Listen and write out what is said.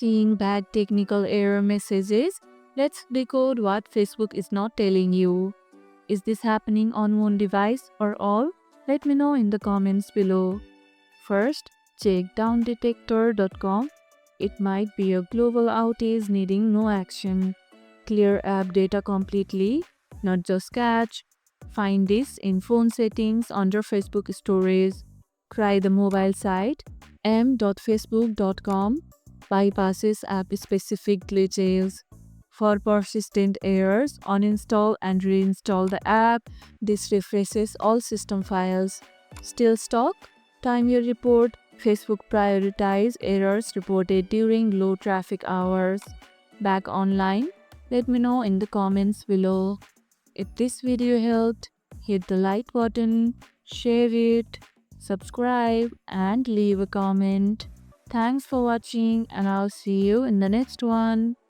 Seeing bad technical error messages, let's decode what Facebook is not telling you. Is this happening on one device or all? Let me know in the comments below. First, check downdetector.com. It might be a global outage needing no action. Clear app data completely, not just cache. Find this in phone settings under Facebook storage. Try the mobile site m.facebook.com bypasses app-specific glitches. For persistent errors, uninstall and reinstall the app. This refreshes all system files. Still stuck? Time your report. Facebook prioritize errors reported during low traffic hours. Back online? Let me know in the comments below. If this video helped, hit the like button, share it, subscribe and leave a comment. Thanks for watching and I'll see you in the next one.